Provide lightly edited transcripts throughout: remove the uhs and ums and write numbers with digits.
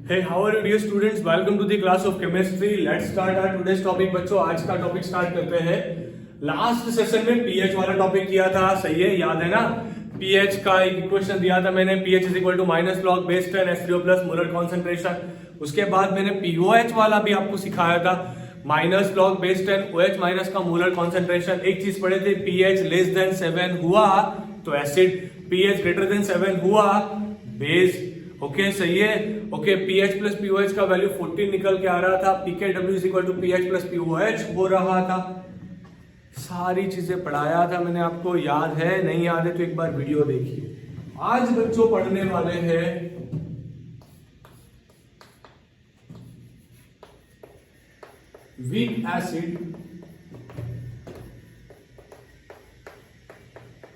Hey, how are you dear students? Welcome to the class of chemistry. Let's start our today's topic. बच्चों आज का topic start करते हैं। Last session में pH वाला topic किया था, सही है, याद है ना? पीएच का एक इक्वेशन दिया था मैंने, pH is equal to minus log base 10 H3O plus molar concentration. उसके बाद मैंने पीओएच वाला भी आपको सिखाया था, minus log base 10 OH minus का मोलर कॉन्सेंट्रेशन। एक चीज पढ़े थे, पीएच लेस देन 7 हुआ तो एसिड, पीएच ग्रेटर देन 7 हुआ बेस। ओके सही है। ओके पीएच प्लस पीओएच का वैल्यू 14 निकल के आ रहा था, पीकेडब्ल्यू is equal to pH plus pOH हो रहा था। सारी चीजें पढ़ाया था मैंने आपको, याद है? नहीं याद है तो एक बार वीडियो देखिए। आज बच्चों पढ़ने वाले हैं वीक एसिड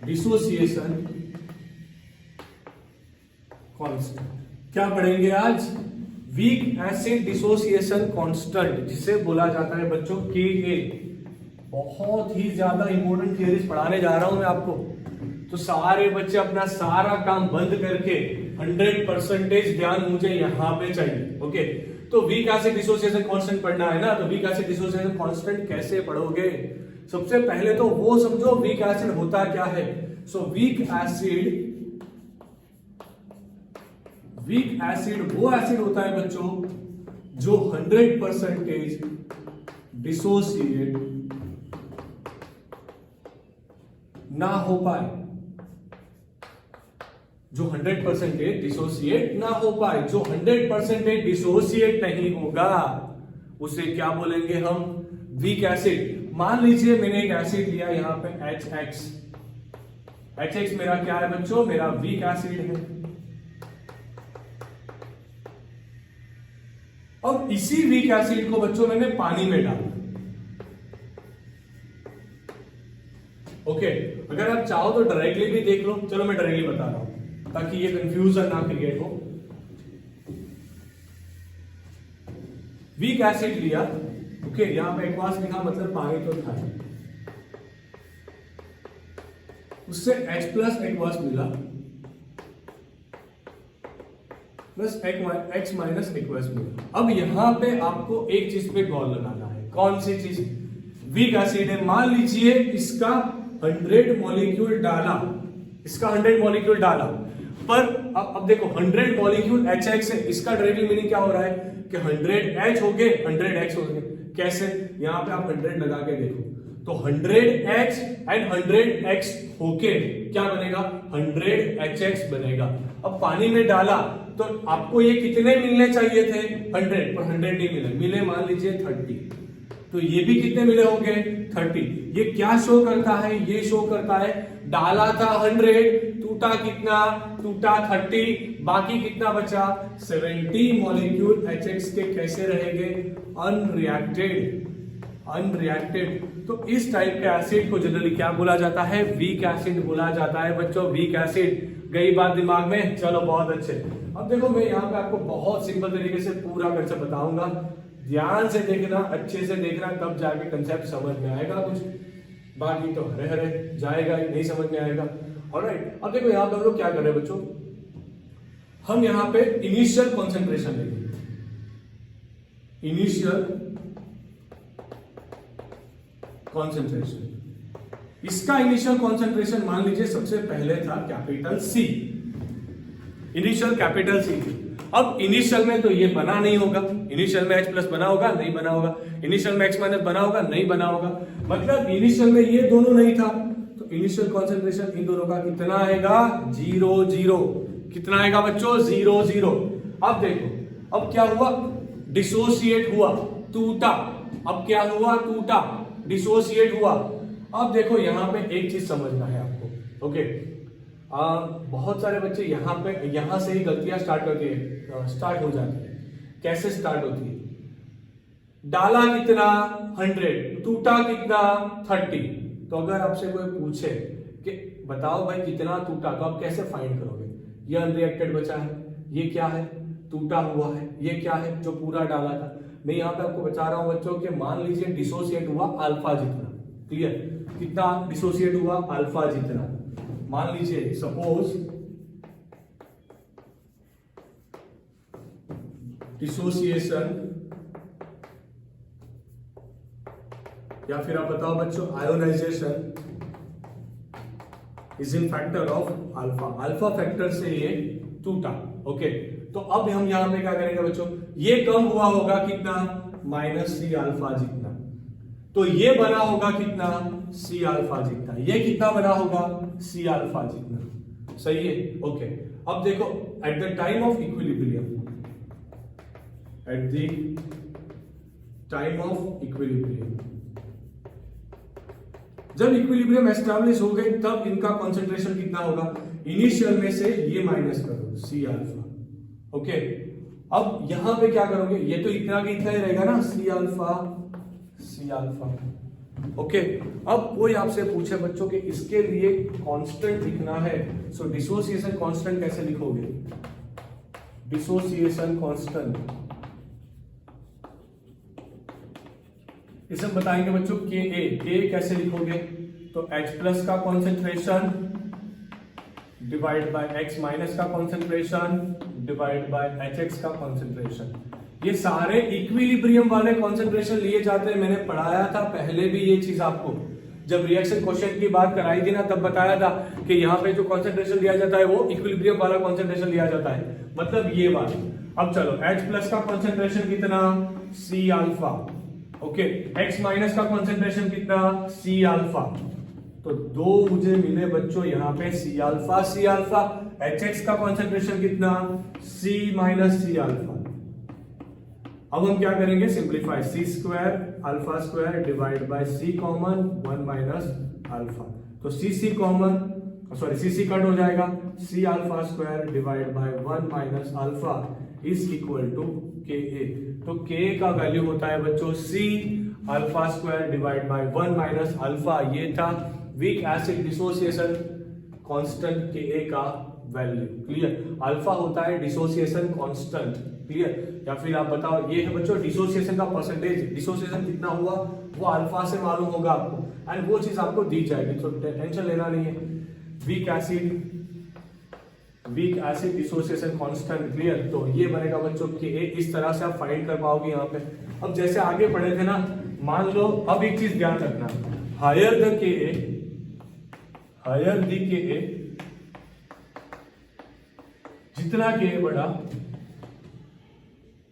डिसोसिएशन कांस्टेंट। क्या पढ़ेंगे आज? वीक एसिड डिसोसिएशन कांस्टेंट, जिसे बोला जाता है बच्चों के। बहुत ही ज्यादा इंपॉर्टेंट थियरीज पढ़ाने जा रहा हूं मैं आपको, तो सारे बच्चे अपना सारा काम बंद करके 100% ध्यान मुझे यहां पे चाहिए। ओके, तो वीक एसिड डिसोसिएशन कांस्टेंट पढ़ना है ना, तो वीक एसिड डिसोसिएशन कांस्टेंट कैसे पढ़ोगे? सबसे पहले तो वो समझो वीक एसिड होता क्या है। सो वीक एसिड वो एसिड होता है बच्चों जो 100% डिसोसिएट ना हो पाए, जो 100% डिसोसिएट ना हो पाए। जो 100% डिसोसिएट नहीं होगा उसे क्या बोलेंगे हम? Weak acid. मान लीजिए मैंने एक एसिड लिया यहां पे HX मेरा क्या है बच्चों? मेरा वीक एसिड है। अब इसी वीक एसिड को बच्चों मैंने पानी में डाला। ओके, अगर आप चाहो तो डायरेक्टली भी देख लो, चलो मैं डायरेक्टली बता रहा हूं ताकि ये कंफ्यूजन ना क्रिएट हो। वीक एसिड लिया, ओके, यहां पे एक्वास लिखा मतलब पानी तो था, उससे H प्लस एक्वास मिला प्लस X माइनस एक्वास मिला। अब यहां पे आपको एक चीज पे गौर लगाना है। कौन सी चीज? वीक एसिड है, मान लीजिए इसका 100 मॉलिक्यूल डाला, इसका 100 मॉलिक्यूल डाला, पर अब देखो 100 मॉलिक्यूल HX है, इसका डायरेक्टली मीनिंग क्या हो रहा है कि 100H हो गए 100X हो गए। कैसे? यहां पे आप 100 लगा के देखो तो 100H एंड 100X होके क्या बनेगा? 100HX बनेगा। अब पानी में डाला तो आपको ये कितने मिलने चाहिए थे? 100, पर 100 नहीं मिले, मिले मान लीजिए 30। तो ये भी कितने मिले होंगे? 30। ये क्या शो करता है? ये शो करता है डाला था 100, टूटा कितना? टूटा 30, बाकी कितना बचा? 70 मॉलिक्यूल HX के कैसे रहेंगे? अनरिएक्टेड। तो इस टाइप के एसिड को जनरली क्या बोला जाता है? वीक एसिड बोला जाता है बच्चों, वीक एसिड। गई बात दिमाग में? चलो बहुत अच्छे। अब देखो मैं यहाँ पे आपको बहुत सिंपल तरीके से पूरा करके बताऊंगा, ध्यान से देखना, अच्छे से देखना, तब जाके कंसेप्ट समझ में आएगा कुछ, बाकी तो हरे हरे जाएगा ही, नहीं समझ में आएगा। ऑलराइट, अब देखो यहाँ पे हम लोग क्या कर रहे हैं बच्चों, हम यहाँ पे इनिशियल कॉन्सेंट्रेशन लेंगे। इनिशियल कॉन्सेंट्रेशन, इसका इनिशियल कॉन्सेंट्रेशन मान लीजिए सबसे पहले था capital C, initial capital C थी। अब इनिशियल में तो ये बना नहीं होगा, इनिशियल में H प्लस बना होगा? नहीं बना होगा। इनिशियल में X माइनस बना होगा? नहीं बना होगा। मतलब इनिशियल में ये दोनों नहीं था, तो इनिशियल कॉन्सेंट्रेशन इन दोनों का कितना आएगा? 0 0। कितना आएगा बच्चों? 0 0। अब देखो, अब क्या हुआ? डिसोसिएट हुआ, टूटा। अब क्या हुआ? टूटा, डिसोसिएट हुआ। अब देखो यहां पे एक चीज समझना है आपको। ओके, बहुत सारे बच्चे यहां से ही गलतियां स्टार्ट हो जाती है। कैसे स्टार्ट होती है? डाला कितना? 100, टूटा कितना? 30। तो अगर आपसे कोई पूछे कि बताओ भाई कितना टूटा, तो आप कैसे फाइंड करोगे? ये अनरिएक्टेड बचा है, ये क्या है? टूटा हुआ है। ये क्या है? जो पूरा डाला था। मैं यहाँ पे आपको बता रहा हूं बच्चों कि मान लीजिए डिसोसिएट हुआ अल्फा जितना। क्लियर? कितना डिसोसिएट हुआ? अल्फा जितना। मान लीजिए सपोज डिसोसिएशन, या फिर आप बताओ बच्चों ionization is in factor of alpha, alpha factor से ये टूटा। ओके, तो अब हम यहां पे क्या करेंगे बच्चों, ये कम हुआ होगा कितना, -C अल्फा जितना, तो ये बना होगा कितना, C अल्फा जितना, ये कितना बना होगा, C अल्फा जितना। सही है। ओके, अब देखो at the time of equilibrium, at the time of equilibrium, जब इक्विलिब्रियम एस्टैब्लिश हो गए तब इनका कॉन्सेंट्रेशन कितना होगा, इनिशियल में से ये माइनस कर दो C अल्फा। ओके, अब यहां पे क्या करोगे, ये तो इतना का इतना ही रहेगा ना, C alpha, C alpha. Okay, अब कोई आपसे पूछे बच्चों कि इसके लिए कांस्टेंट लिखना है, सो डिसोसिएशन कांस्टेंट कैसे लिखोगे, डिसोसिएशन कांस्टेंट इसे हम बताएंगे बच्चों, के कैसे लिखोगे, तो H प्लस का concentration divide by X minus का कॉन्सेंट्रेशन डिवाइड बाय HX का कॉन्सेंट्रेशन। ये सारे इक्विलिब्रियम वाले कॉन्सेंट्रेशन लिए जाते हैं, मैंने पढ़ाया था पहले भी ये चीज आपको, जब रिएक्शन क्वेश्चन की बात कराई थी ना तब बताया था कि यहाँ पे जो कॉन्सेंट्रेशन लिया जाता है वो इक्विलिब्रियम वाला कॉन्सेंट्रेशन लिया जाता है, मतलब ये वाला। अब चलो H प्लस का कॉन्सेंट्रेशन कितना, C alpha. Okay, X minus का कॉन्सेंट्रेशन कितना, C अल्फा। तो दो मुझे मिले बच्चों यहाँ पे C alpha, C alpha. HX का कॉन्सेंट्रेशन कितना, C माइनस C अल्फा। अब हम क्या करेंगे, simplify, C square alpha square divide bye C common 1 minus alpha, तो C common, sorry C cut हो जाएगा, C alpha square divide by 1 minus alpha is equal to Ka। तो Ka का value होता है बच्चों C alpha square divide by 1 minus alpha, ये था weak acid dissociation constant Ka का वैल्यू। क्लियर, अल्फा होता है डिसोसिएशन कांस्टेंट। क्लियर, या फिर आप बताओ, ये है बच्चों डिसोसिएशन का परसेंटेज, डिसोसिएशन कितना हुआ वो अल्फा से मालूम होगा आपको, एंड वो चीज आपको दी जाएगी, तो टेंशन लेना नहीं है। Week acid dissociation constant. Clear, तो ये बनेगा बच्चों कि इस तरह से आप फाइंड कर पाओगे यहाँ पे। अब जैसे आगे पढ़े थे ना, मान लो, अब एक चीज ध्यान रखना, हायर द Ka, जितना Ka बड़ा,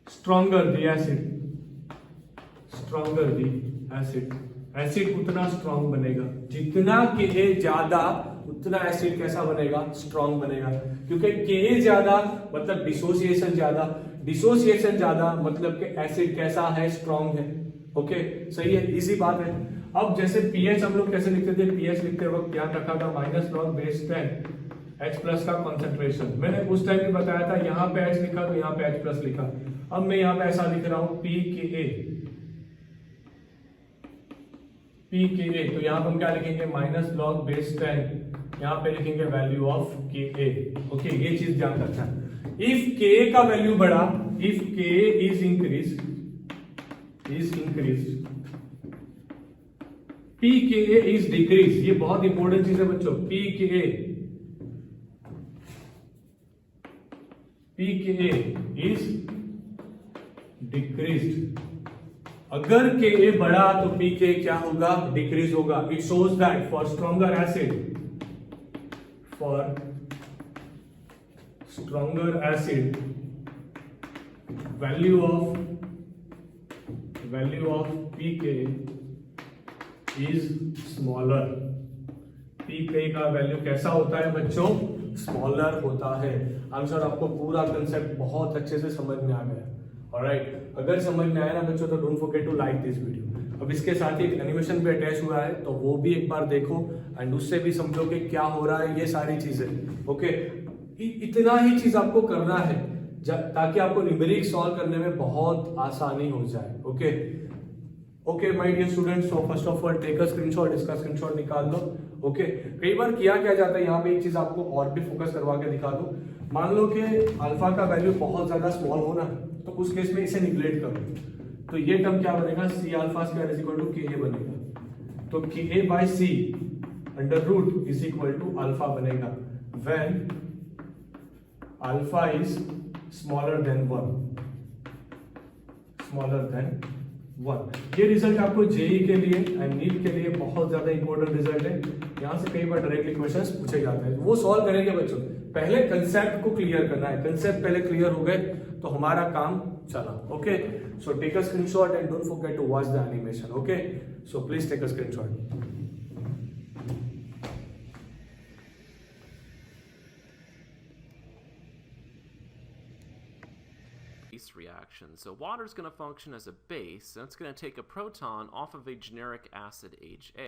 स्ट्रॉन्गर द एसिड, एसिड उतना स्ट्रॉन्ग बनेगा, जितना Ka ज्यादा उतना एसिड कैसा बनेगा, स्ट्रॉन्ग बनेगा, क्योंकि Ka ज्यादा मतलब डिसोसिएशन ज्यादा, डिसोसिएशन ज्यादा मतलब कि एसिड कैसा है, स्ट्रॉन्ग है। ओके, सही है, इजी बात है। अब जैसे pH हम लोग कैसे लिखते थे, pH लिखते वक्त ध्यान रखा था -log(10) H प्लस का कॉन्सेंट्रेशन, मैंने उस टाइम भी बताया था, यहाँ पे H लिखा तो यहाँ पे H प्लस लिखा। अब मैं यहाँ पे ऐसा लिख रहा हूं pKa, तो यहाँ पे हम क्या लिखेंगे, -log(10), यहाँ पे लिखेंगे वैल्यू ऑफ Ka। ओके, ये चीज ध्यान रखना है। इफ Ka का वैल्यू बढ़ा, if Ka is increase, pKa is decrease, ये बहुत इंपॉर्टेंट चीज है बच्चों, pKa इज डिक्रीज्ड। अगर Ka बढ़ा तो pK क्या होगा, डिक्रीज होगा। It shows that for stronger acid value of pK is smaller. pK का वैल्यू कैसा होता है बच्चों, स्मॉलर होता है। आई सर आपको पूरा कंसेप्ट बहुत अच्छे से समझ में आ गया। ऑलराइट, अगर समझ में आया ना बच्चों तो don't forget to like this video. अब इसके साथ ही एक एनिमेशन भी अटैच हुआ है, तो वो भी एक बार देखो एंड उससे भी समझो कि क्या हो रहा है, ये सारी चीजें। ओके, इतना ही चीज आपको करना है ताकि आपको न्यूमेरिक सॉल्व करने में बहुत आसानी हो जाए। Okay my dear students, so first of all take a screenshot, इसका स्क्रीनशॉट निकाल लो। ओके, कई बार किया क्या जाता है, यहाँ पे एक चीज आपको और भी फोकस करवा के दिखा दो। मान लो कि अल्फा का वैल्यू बहुत ज्यादा स्मॉल हो ना, तो उस केस में इसे निगलेक्ट करो, तो ये टर्म क्या बनेगा, C alpha square is equal to Ka बनेगा। तो Ka by C under root is equal to alpha बनेगा when alpha is smaller than 1। Smaller than 1। ये रिजल्ट आपको जेई के लिए एंड नीट के लिए बहुत ज्यादा इंपॉर्टेंट रिजल्ट है। यहाँ से कई बार डायरेक्टली क्वेश्चंस पूछे जाते हैं, वो सॉल्व करेंगे बच्चों। पहले कंसेप्ट को क्लियर करना है, कंसेप्ट पहले क्लियर हो गए तो हमारा काम चला। Okay, so take a screenshot and don't forget to watch the animation. Okay, so please take a screenshot. Reaction. So water is going to function as a base, and it's going to take a proton off of a generic acid HA.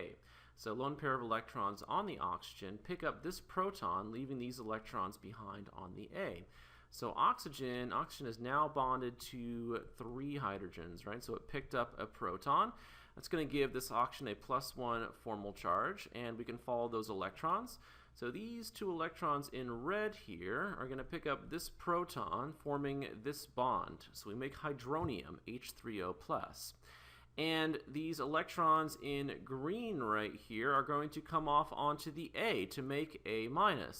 So lone pair of electrons on the oxygen pick up this proton, leaving these electrons behind on the A. So oxygen is now bonded to 3 hydrogens, right? So it picked up a proton. That's going to give this oxygen a +1 formal charge, and we can follow those electrons. So these 2 electrons in red here are going to pick up this proton, forming this bond. So we make hydronium, H3O+. And these electrons in green right here are going to come off onto the A to make A-.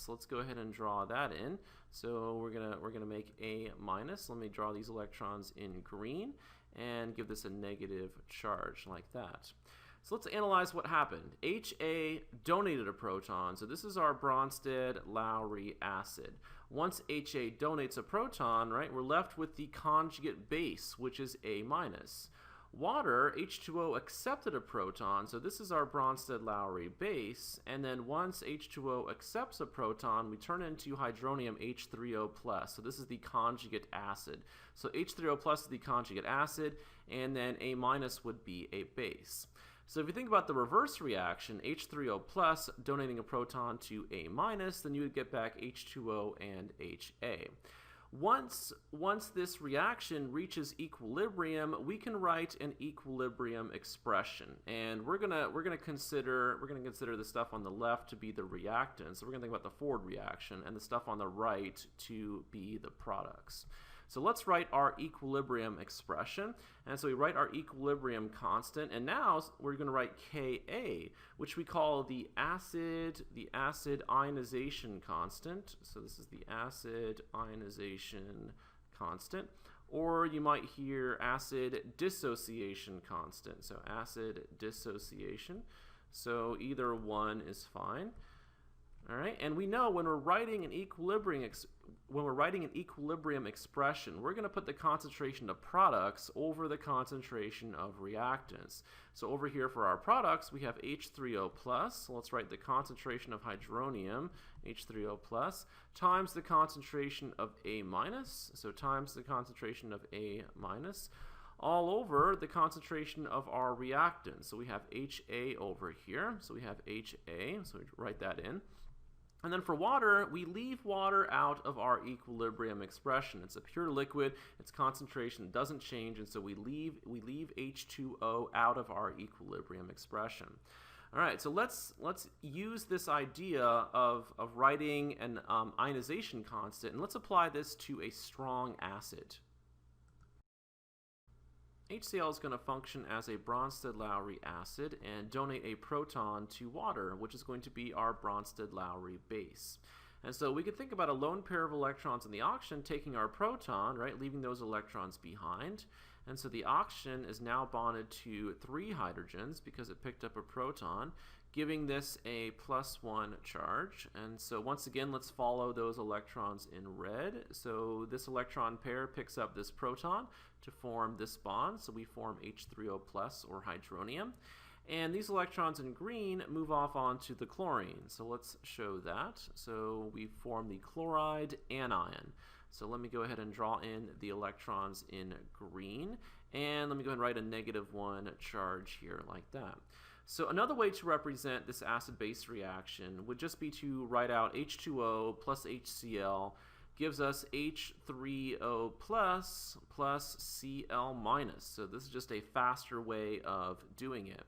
Let's go ahead and draw that in. So we're gonna make A-. Let me draw these electrons in green and give this a negative charge like that. So let's analyze what happened. HA donated a proton, so this is our Bronsted-Lowry acid. Once HA donates a proton, right, we're left with the conjugate base, which is A-. Water, H2O, accepted a proton, so this is our Bronsted-Lowry base, and then once H2O accepts a proton, we turn into hydronium H3O+, so this is the conjugate acid. So H3O+ is the conjugate acid, and then A- would be a base. So if you think about the reverse reaction, H3O+ donating a proton to A-, then you would get back H2O and HA. Once this reaction reaches equilibrium, we can write an equilibrium expression, and we're gonna consider the stuff on the left to be the reactants. So we're gonna think about the forward reaction, and the stuff on the right to be the products. So let's write our equilibrium expression. And so we write our equilibrium constant, and now we're going to write Ka, which we call the acid ionization constant. So this is the acid ionization constant. Or you might hear acid dissociation constant. So acid dissociation. So either one is fine. All right, and we know when we're writing an equilibrium expression, we're going to put the concentration of products over the concentration of reactants. So over here for our products, we have H3O+. So let's write the concentration of hydronium, H3O+, times the concentration of A-, so times the concentration of A-, all over the concentration of our reactants. So we have HA over here. So we have HA, so we write that in. And then for water, we leave water out of our equilibrium expression. It's a pure liquid, its concentration doesn't change, and so we leave H2O out of our equilibrium expression. All right, so let's use this idea of writing an ionization constant, and let's apply this to a strong acid. HCl is going to function as a Bronsted-Lowry acid and donate a proton to water, which is going to be our Bronsted-Lowry base. And so we could think about a lone pair of electrons in the oxygen taking our proton, right, leaving those electrons behind. And so the oxygen is now bonded to 3 hydrogens because it picked up a proton, giving this a +1 charge. And so once again, let's follow those electrons in red. So this electron pair picks up this proton to form this bond. So we form H3O+ or hydronium. And these electrons in green move off onto the chlorine. So let's show that. So we form the chloride anion. So let me go ahead and draw in the electrons in green. And let me go ahead and write a -1 charge here like that. So another way to represent this acid-base reaction would just be to write out H2O plus HCl gives us H3O plus Cl-. So this is just a faster way of doing it.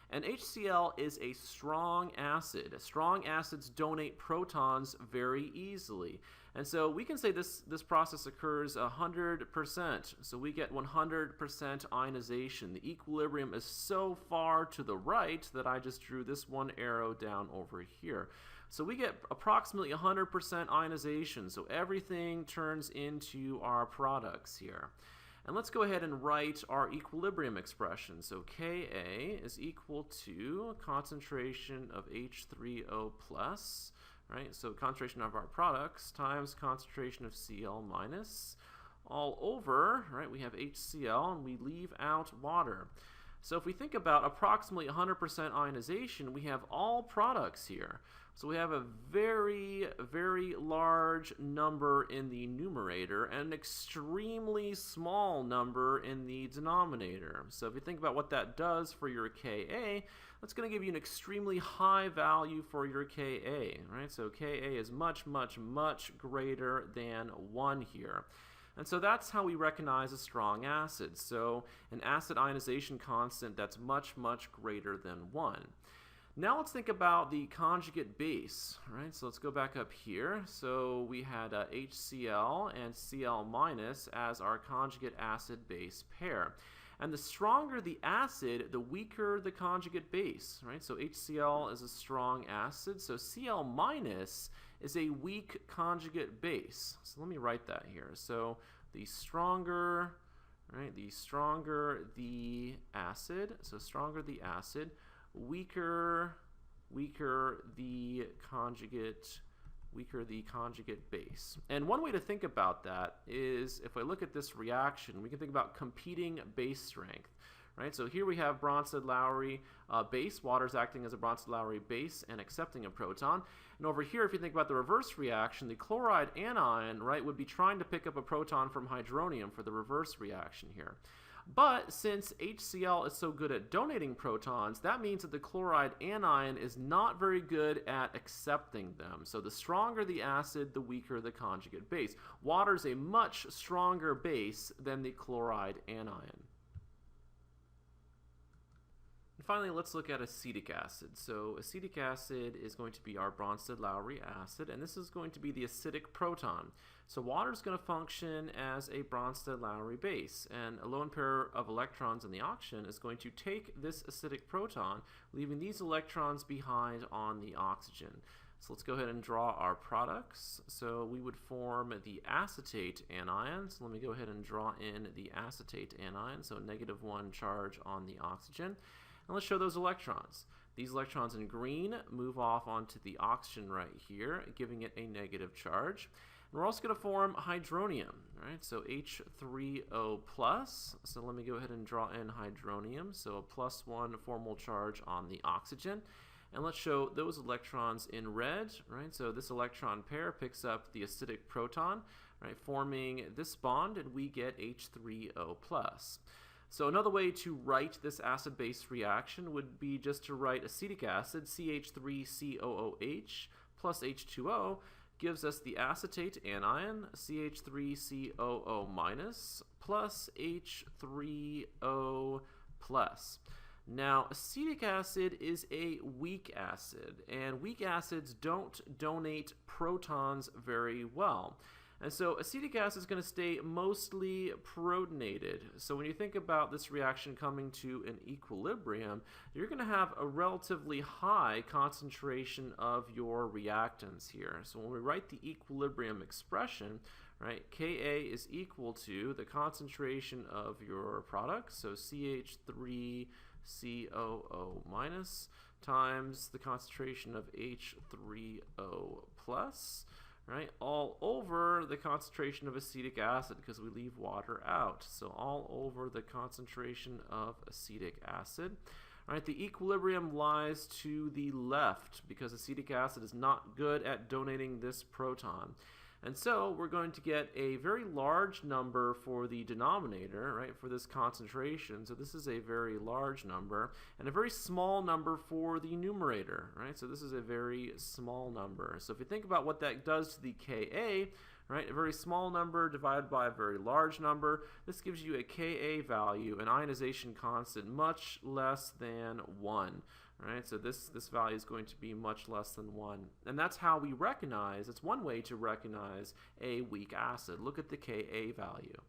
And HCl is a strong acid. Strong acids donate protons very easily. And so we can say this process occurs 100%. So we get 100% ionization. The equilibrium is so far to the right that I just drew this one arrow down over here. So we get approximately 100% ionization. So everything turns into our products here. And let's go ahead and write our equilibrium expression. So Ka is equal to concentration of H3O plus, right? So concentration of our products times concentration of Cl minus, all over, right? We have HCl and we leave out water. So if we think about approximately 100% ionization, we have all products here. So we have a very, very large number in the numerator and an extremely small number in the denominator. So if you think about what that does for your Ka, that's going to give you an extremely high value for your Ka, right? So Ka is much, much, much greater than 1 here. And so that's how we recognize a strong acid. So an acid ionization constant that's much, much greater than 1. Now let's think about the conjugate base, right? So let's go back up here. So we had HCl and Cl minus as our conjugate acid-base pair. And the stronger the acid, the weaker the conjugate base, right? So HCl is a strong acid, so Cl minus is a weak conjugate base. So let me write that here. So the stronger, right, the stronger the acid, so stronger the acid, weaker the conjugate base. And one way to think about that is if I look at this reaction, we can think about competing base strength. Right, so here we have Bronsted-Lowry base. Water is acting as a Bronsted-Lowry base and accepting a proton. And over here, if you think about the reverse reaction, the chloride anion, right, would be trying to pick up a proton from hydronium for the reverse reaction here. But since HCl is so good at donating protons, that means that the chloride anion is not very good at accepting them. So the stronger the acid, the weaker the conjugate base. Water is a much stronger base than the chloride anion. And finally, let's look at acetic acid. So acetic acid is going to be our Bronsted-Lowry acid, and this is going to be the acidic proton. So water is going to function as a Bronsted-Lowry base, and a lone pair of electrons in the oxygen is going to take this acidic proton, leaving these electrons behind on the oxygen. So let's go ahead and draw our products. So we would form the acetate anion. So let me go ahead and draw in the acetate anion, so -1 charge on the oxygen. And let's show those electrons. These electrons in green move off onto the oxygen right here, giving it a negative charge. And we're also going to form hydronium, right? So H3O plus. So let me go ahead and draw in hydronium. So a +1 formal charge on the oxygen. And let's show those electrons in red, right? So this electron pair picks up the acidic proton, right, forming this bond, and we get H3O plus. So another way to write this acid-base reaction would be just to write acetic acid, CH3COOH plus H2O, gives us the acetate anion, CH3COO minus plus H3O plus. Now, acetic acid is a weak acid, and weak acids don't donate protons very well. And so acetic acid is going to stay mostly protonated. So when you think about this reaction coming to an equilibrium, you're going to have a relatively high concentration of your reactants here. So when we write the equilibrium expression, right, Ka is equal to the concentration of your product, so CH3COO minus times the concentration of H3O plus, right, all over the concentration of acetic acid because we leave water out. So all over the concentration of acetic acid. All right, the equilibrium lies to the left because acetic acid is not good at donating this proton. And so we're going to get a very large number for the denominator, right, for this concentration. So this is a very large number, and a very small number for the numerator, right? So this is a very small number. So if you think about what that does to the Ka, right, a very small number divided by a very large number, this gives you a Ka value, an ionization constant, much less than 1. Right, so this value is going to be much less than 1. And that's how we recognize, it's one way to recognize a weak acid. Look at the Ka value.